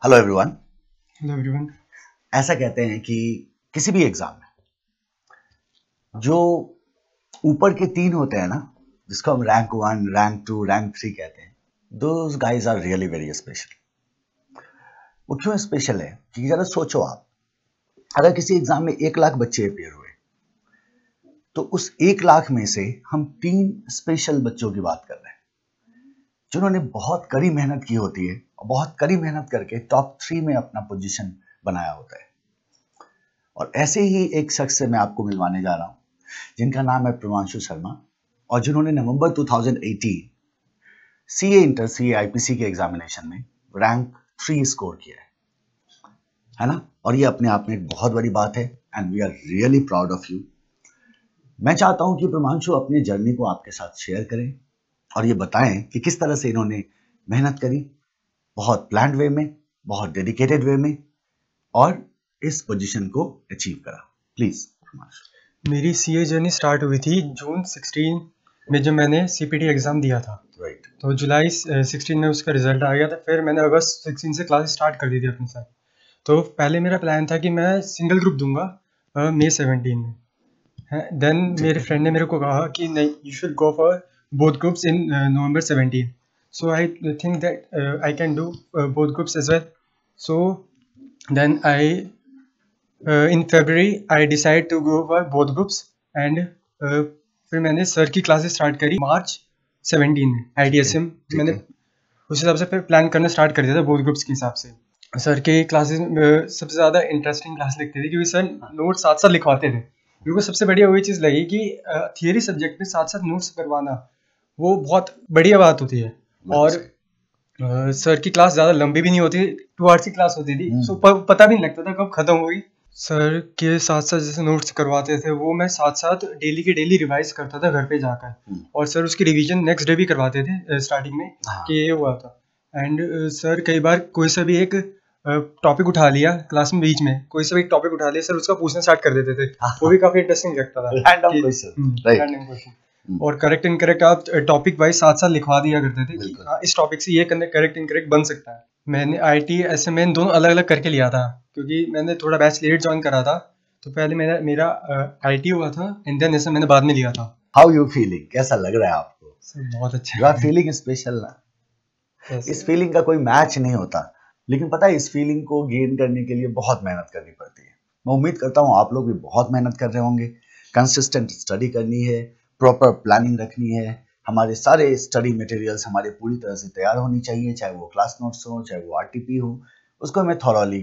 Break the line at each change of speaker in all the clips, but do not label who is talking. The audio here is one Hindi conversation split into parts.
Hello everyone.
Hello everyone.
ऐसा कहते हैं कि किसी भी एग्जाम में जो ऊपर के तीन होते हैं ना, जिसको हम रैंक 1, रैंक 2, रैंक 3 कहते हैं, those guys are really very special. वो क्यों स्पेशल है? क्योंकि जरा सोचो आप, अगर किसी एग्जाम में 1 लाख बच्चे अपेयर हुए तो उस 1 लाख में से हम 3 स्पेशल बच्चों की बात कर रहे हैं जिन्होंने बहुत कड़ी मेहनत की होती है और बहुत कड़ी मेहनत करके टॉप 3 में अपना पोजीशन बनाया होता है। और ऐसे ही एक शख्स से मैं आपको मिलवाने जा रहा हूं जिनका नाम है प्रियांशु शर्मा, और जिन्होंने नवंबर 2018 सीए इंटर सीए आईपीसी के एग्जामिनेशन में रैंक 3 स्कोर किया है ना। और ये अपने आप में एक बहुत बड़ी बात है and we are really proud of you. मैं चाहता हूं कि प्रियांशु अपनी जर्नी को आपके साथ शेयर करें और ये बताएं कि किस तरह से इन्होंने मेहनत करी, बहुत प्लान्ड वे में, बहुत डेडिकेटेड वे में, और इस पोजीशन को अचीव करा। प्लीज।
मेरी सीए जर्नी स्टार्ट हुई थी जून 16 में, जब मैंने सीपीटी एग्ज़ाम दिया था।
राइट।
तो जुलाई 16 में उसका रिजल्ट आ गया था। फिर मैंने अगस्त 16 से क्लास स्टार्ट कर दी थी अपने साथ। तो पहले मेरा प्लान था कि मैं सिंगल ग्रुप दूंगा मई 17 में। देन मेरे फ्रेंड ने मेरे को कहा कि नहीं, you should go for both groups in November 17। So I think that I can do both groups as well. So then I in February I decided to go for both groups and फिर मैंने सर की क्लासेस स्टार्ट करी मार्च 17 में ITSM। मैंने उस हिसाब से फिर प्लान करना स्टार्ट कर दिया था बोथ ग्रुप्स के हिसाब से। सर की क्लासेस सबसे ज़्यादा इंटरेस्टिंग क्लास लगती थी क्योंकि सर नोट्स साथ साथ लिखवाते थे। मेरे को सबसे बढ़िया वही चीज़ लगी कि थियरी सब्जेक्ट में साथ साथ नोट्स करवाना वो बहुत बढ़िया बात होती है। और सर की क्लास ज़्यादा लंबी भी नहीं होती, 2 आवर्स की क्लास होती थी। सो पता भी नहीं लगता था कब खत्म हुई। सर के साथ साथ जैसे नोट्स करवाते थे वो मैं साथ साथ डेली के डेली रिवाइज करता था घर पे जाकर। और सर उसकी रिवीजन नेक्स्ट डे भी करवाते थे स्टार्टिंग में कि ये हुआ था। एंड सर कई बार कोई सा भी एक टॉपिक उठा लिया क्लास में, बीच में कोई सा भी एक टॉपिक उठा लिया, सर उसका पूछना स्टार्ट कर देते थे। वो भी काफी इंटरेस्टिंग लगता था।
Random question.
और करेक्ट इनकरेक्ट आप टॉपिक वाइज साथ साथ लिखवा दिया करते थे कि इस टॉपिक से ये करेक्ट इनकरेक्ट बन सकता है। मैंने ITSM दोनों अलग अलग करके लिया था क्योंकि मैंने थोड़ा बैच लेट ज्वाइन करा था। तो पहले मेरा IT हुआ था एंड देन SM मैंने बाद में लिया था।
How you feeling? कैसा लग रहा है आपको?
सर बहुत अच्छा।
यू आर फीलिंग स्पेशल ना? इस फीलिंग का कोई मैच नहीं होता, लेकिन पता है इस फीलिंग को गेन करने के लिए बहुत मेहनत करनी पड़ती है। मैं उम्मीद करता हूँ आप लोग भी बहुत मेहनत कर रहे होंगे। कंसिस्टेंट स्टडी करनी है, प्रॉपर प्लानिंग रखनी है। हमारे सारे स्टडी मटेरियल्स हमारे पूरी तरह से तैयार होनी चाहिए, चाहे वो क्लास नोट्स हो, चाहे वो RTP हो, उसको हमें थॉरली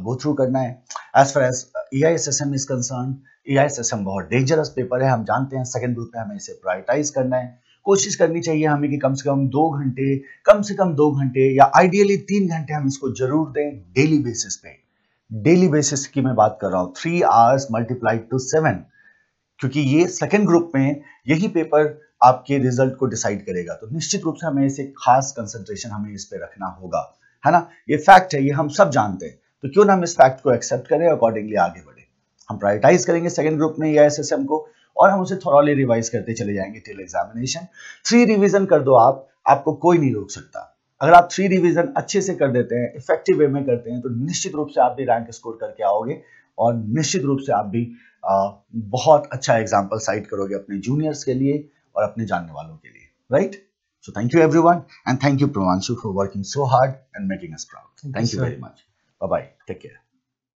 गो थ्रू करना है। As far as EISSM is concerned, EISSM बहुत डेंजरस पेपर है, हम जानते हैं। सेकंड ग्रुप में हमें इसे प्रायोरिटाइज करना है। कोशिश करनी चाहिए हमें कि कम से कम 2 घंटे, कम से कम 2 घंटे या आइडियली 3 घंटे हम इसको जरूर दें डेली बेसिस पे। डेली बेसिस की मैं बात कर रहा हूँ, 3 आवर्स मल्टीप्लाइड टू 7, क्योंकि ये सेकंड ग्रुप में यही पेपर आपके रिजल्ट को डिसाइड करेगा। तो निश्चित रूप से हमें इसे खास कंसंट्रेशन हमें इस पे रखना होगा, है ना। ये फैक्ट है, ये हम सब जानते हैं। तो क्यों ना हम इस फैक्ट को एक्सेप्ट करें, अकॉर्डिंगली आगे बढ़े। हम प्रायोरिटाइज करेंगे सेकंड ग्रुप में EISSM को और हम उसे थॉरली रिवाइज करते चले जाएंगे टिल एग्जामिनेशन। 3 रिवीजन कर दो आप, आपको कोई नहीं रोक सकता। अगर आप 3 रिवीजन अच्छे से कर देते हैं, इफेक्टिव वे में करते हैं, तो निश्चित रूप से आप भी रैंक स्कोर करके आओगे और निश्चित रूप से आप भी बहुत अच्छा एग्जाम्पल साइट करोगे अपने जूनियर्स के लिए और अपने जानने वालों के लिए, right. So thank you everyone and thank you Priyanshu for working so hard and making us proud. Thank you very much. Bye bye, take care.